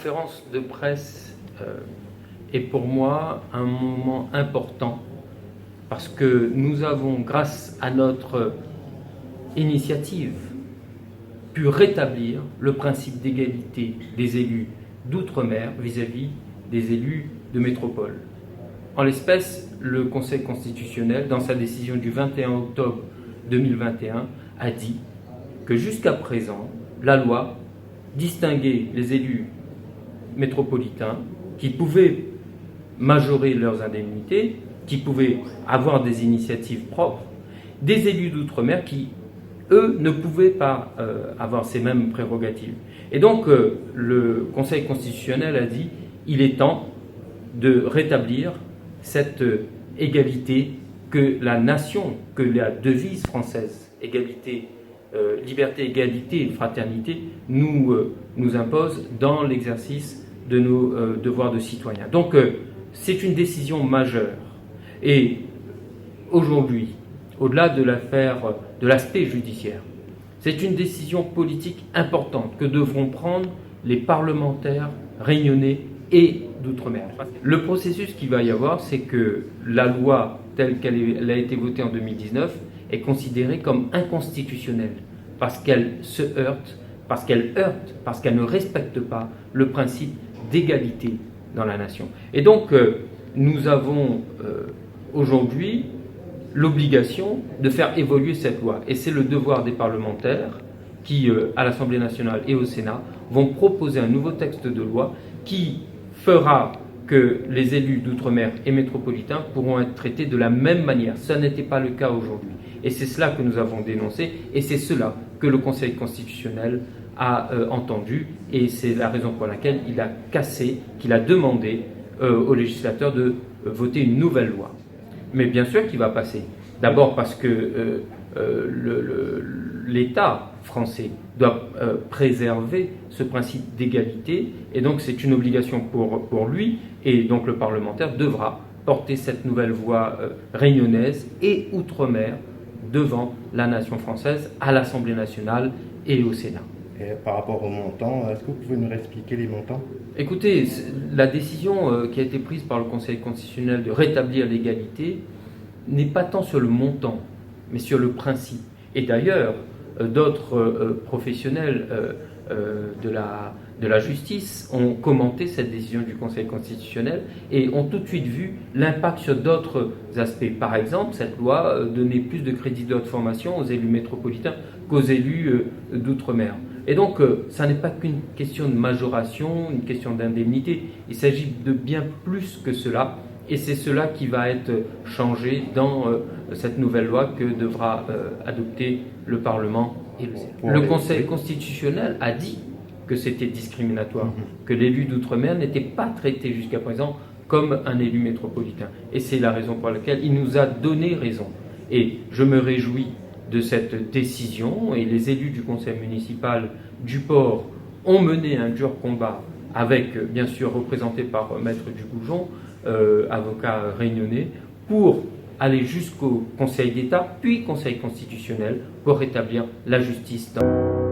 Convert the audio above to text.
conférence de presse est pour moi un moment important parce que nous avons, grâce à notre initiative, pu rétablir le principe d'égalité des élus d'outre-mer vis-à-vis des élus de métropole. En l'espèce, le Conseil constitutionnel, dans sa décision du 21 octobre 2021, a dit que jusqu'à présent, la loi distinguait les élus métropolitains qui pouvaient majorer leurs indemnités, qui pouvaient avoir des initiatives propres, des élus d'outre-mer qui, eux, ne pouvaient pas avoir ces mêmes prérogatives. Et donc, le Conseil constitutionnel a dit il est temps de rétablir cette égalité que la nation, que la devise française, égalité, liberté, égalité, fraternité, nous impose dans l'exercice de nos devoirs de citoyens. Donc, c'est une décision majeure. Et aujourd'hui, au-delà de l'affaire, de l'aspect judiciaire, c'est une décision politique importante que devront prendre les parlementaires réunionnais et d'outre-mer. Le processus qu'il va y avoir, c'est que la loi telle qu'elle a été votée en 2019 est considérée comme inconstitutionnelle parce qu'elle se heurte, parce qu'elle ne respecte pas le principe d'égalité dans la nation. Et donc, nous avons aujourd'hui l'obligation de faire évoluer cette loi. Et c'est le devoir des parlementaires qui, à l'Assemblée nationale et au Sénat, vont proposer un nouveau texte de loi qui fera que les élus d'outre-mer et métropolitains pourront être traités de la même manière. Ça n'était pas le cas aujourd'hui. Et c'est cela que nous avons dénoncé et c'est cela que le Conseil constitutionnel a entendu et c'est la raison pour laquelle il a qu'il a demandé aux législateurs de voter une nouvelle loi. Mais bien sûr qu'il va passer. D'abord parce que l'État français doit préserver ce principe d'égalité et donc c'est une obligation pour lui et donc le parlementaire devra porter cette nouvelle voix réunionnaise et outre-mer devant la nation française à l'Assemblée nationale et au Sénat. Et par rapport aux montants, est-ce que vous pouvez nous expliquer les montants? Écoutez, la décision qui a été prise par le Conseil constitutionnel de rétablir l'égalité n'est pas tant sur le montant, mais sur le principe. Et d'ailleurs, d'autres professionnels de la justice ont commenté cette décision du Conseil constitutionnel et ont tout de suite vu l'impact sur d'autres aspects. Par exemple, cette loi donnait plus de crédits de haute formation aux élus métropolitains qu'aux élus d'outre-mer. Et donc, ça n'est pas qu'une question de majoration, une question d'indemnité. Il s'agit de bien plus que cela. Et c'est cela qui va être changé dans cette nouvelle loi que devra adopter le Parlement et le Sénat. Le Conseil constitutionnel a dit que c'était discriminatoire, que l'élu d'outre-mer n'était pas traité jusqu'à présent comme un élu métropolitain. Et c'est la raison pour laquelle il nous a donné raison. Et je me réjouis de cette décision et les élus du conseil municipal du port ont mené un dur combat avec, bien sûr, représenté par Maître Dugoujon, avocat réunionnais, pour aller jusqu'au Conseil d'État, puis Conseil constitutionnel, pour rétablir la justice dans